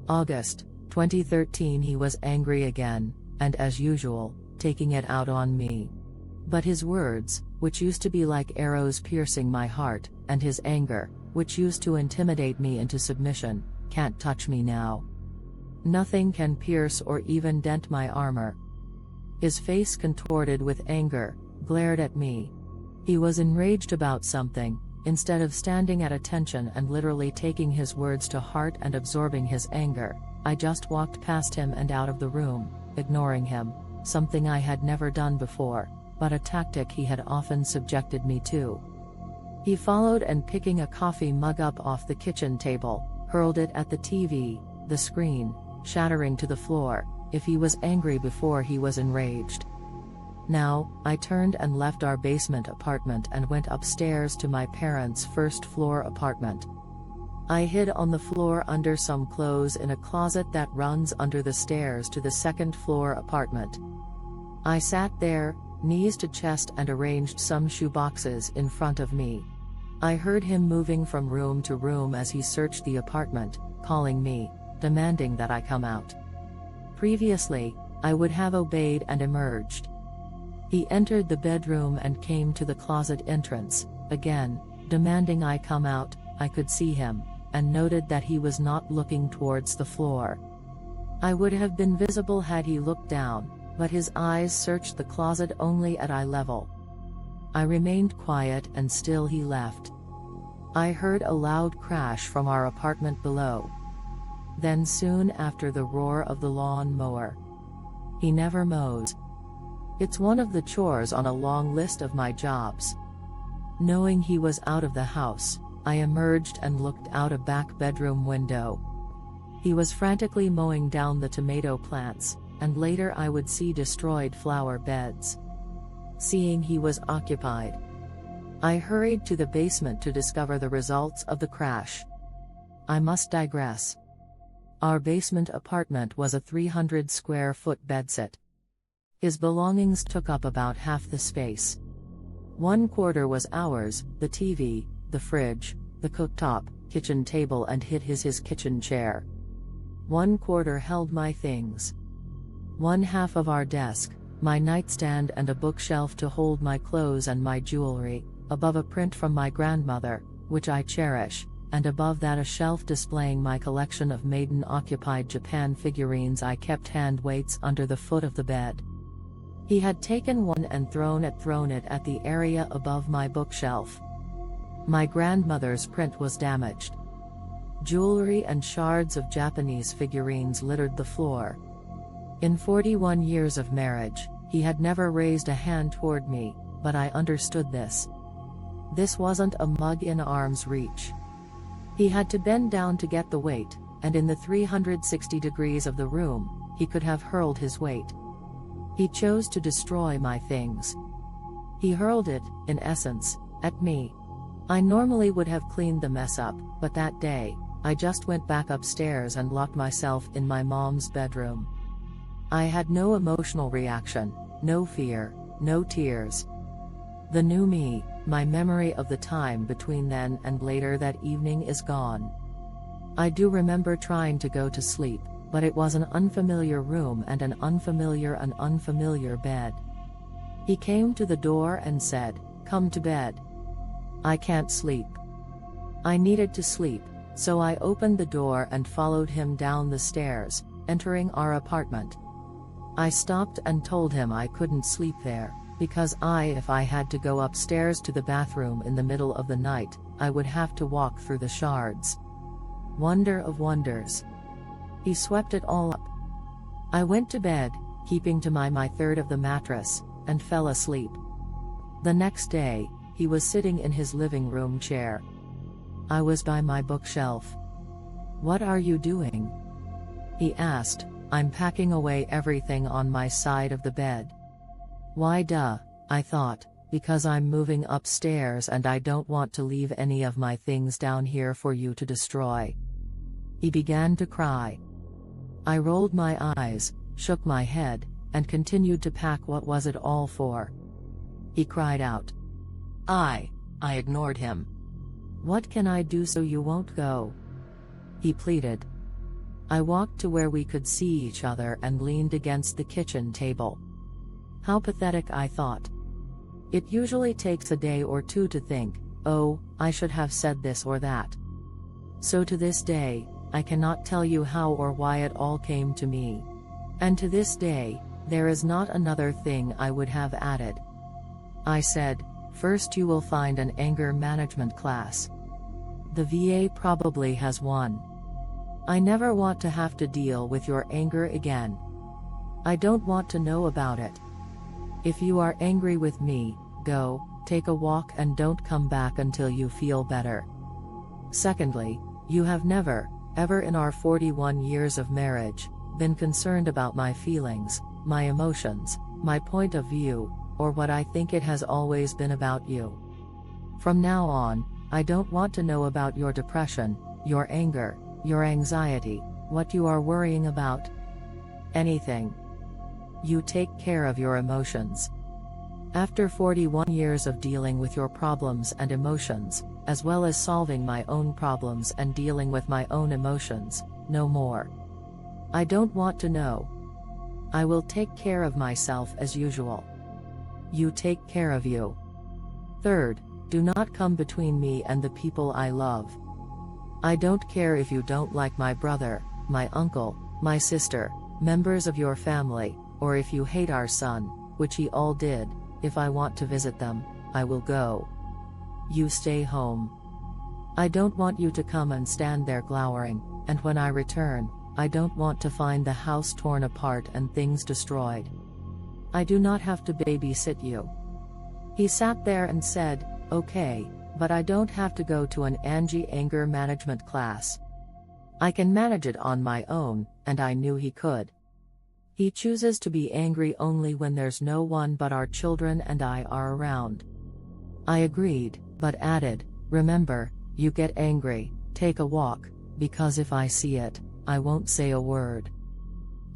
August 2013. He was angry again, and as usual, taking it out on me. But his words, which used to be like arrows piercing my heart, and his anger, which used to intimidate me into submission, can't touch me now. Nothing can pierce or even dent my armor. His face, contorted with anger, glared at me. He was enraged about something. Instead of standing at attention and literally taking his words to heart and absorbing his anger, I just walked past him and out of the room, ignoring him, something I had never done before, but a tactic he had often subjected me to. He followed and, picking a coffee mug up off the kitchen table, hurled it at the TV, the screen, shattering to the floor. If he was angry before, he was enraged now. I turned and left our basement apartment and went upstairs to my parents' first-floor apartment. I hid on the floor under some clothes in a closet that runs under the stairs to the second-floor apartment. I sat there, knees to chest, and arranged some shoeboxes in front of me. I heard him moving from room to room as he searched the apartment, calling me, demanding that I come out. Previously, I would have obeyed and emerged. He entered the bedroom and came to the closet entrance, again, demanding I come out. I could see him, and noted that he was not looking towards the floor. I would have been visible had he looked down, but his eyes searched the closet only at eye level. I remained quiet, and still he left. I heard a loud crash from our apartment below. Then soon after, the roar of the lawn mower. He never mows. It's one of the chores on a long list of my jobs. Knowing he was out of the house, I emerged and looked out a back bedroom window. He was frantically mowing down the tomato plants, and later I would see destroyed flower beds. Seeing he was occupied, I hurried to the basement to discover the results of the crash. I must digress. Our basement apartment was a 300-square-foot bedsit. His belongings took up about half the space. 1/4 was ours: the TV, the fridge, the cooktop, kitchen table, and his kitchen chair. 1/4 held my things. 1/2 of our desk, my nightstand, and a bookshelf to hold my clothes and my jewelry, above a print from my grandmother, which I cherish, and above that a shelf displaying my collection of maiden-occupied Japan figurines I kept hand weights under the foot of the bed. He had taken one and thrown it at the area above my bookshelf. My grandmother's print was damaged. Jewelry and shards of Japanese figurines littered the floor. In 41 years of marriage, he had never raised a hand toward me, but I understood this. This wasn't a mug in arm's reach. He had to bend down to get the weight, and in the 360 degrees of the room, he could have hurled his weight. He chose to destroy my things. He hurled it, in essence, at me. I normally would have cleaned the mess up, but that day, I just went back upstairs and locked myself in my mom's bedroom. I had no emotional reaction, no fear, no tears. The new me, my memory of the time between then and later that evening, is gone. I do remember trying to go to sleep, but it was an unfamiliar room and an unfamiliar bed. He came to the door and said, "Come to bed." I can't sleep. I needed to sleep, so I opened the door and followed him down the stairs, entering our apartment. I stopped and told him I couldn't sleep there, because if I had to go upstairs to the bathroom in the middle of the night, I would have to walk through the shards. Wonder of wonders. He swept it all up. I went to bed, keeping to my third of the mattress, and fell asleep. The next day, he was sitting in his living room chair. I was by my bookshelf. "What are you doing?" he asked. "I'm packing away everything on my side of the bed." Why duh, I thought, because I'm moving upstairs and I don't want to leave any of my things down here for you to destroy. He began to cry. I rolled my eyes, shook my head, and continued to pack. What was it all for? He cried out. I ignored him. "What can I do so you won't go?" he pleaded. I walked to where we could see each other and leaned against the kitchen table. How pathetic, I thought. It usually takes a day or two to think, oh, I should have said this or that. So to this day, I cannot tell you how or why it all came to me. And to this day, there is not another thing I would have added. I said, first you will find an anger management class. The VA probably has one. I never want to have to deal with your anger again. I don't want to know about it. If you are angry with me, go, take a walk and don't come back until you feel better. Secondly, you have never, ever in our 41 years of marriage, been concerned about my feelings, my emotions, my point of view, or what I think it has always been about you. From now on, I don't want to know about your depression, your anger, your anxiety, what you are worrying about. Anything. You take care of your emotions. After 41 years of dealing with your problems and emotions, as well as solving my own problems and dealing with my own emotions, no more. I don't want to know. I will take care of myself as usual. You take care of you. Third, do not come between me and the people I love. I don't care if you don't like my brother, my uncle, my sister, members of your family, or if you hate our son, which he all did. If I want to visit them, I will go. You stay home. I don't want you to come and stand there glowering, and when I return, I don't want to find the house torn apart and things destroyed. I do not have to babysit you. He sat there and said, okay, but I don't have to go to an Angie anger management class. I can manage it on my own, and I knew he could. He chooses to be angry only when there's no one but our children and I are around. I agreed, but added, remember, you get angry, take a walk, because if I see it, I won't say a word.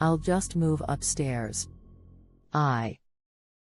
I'll just move upstairs. I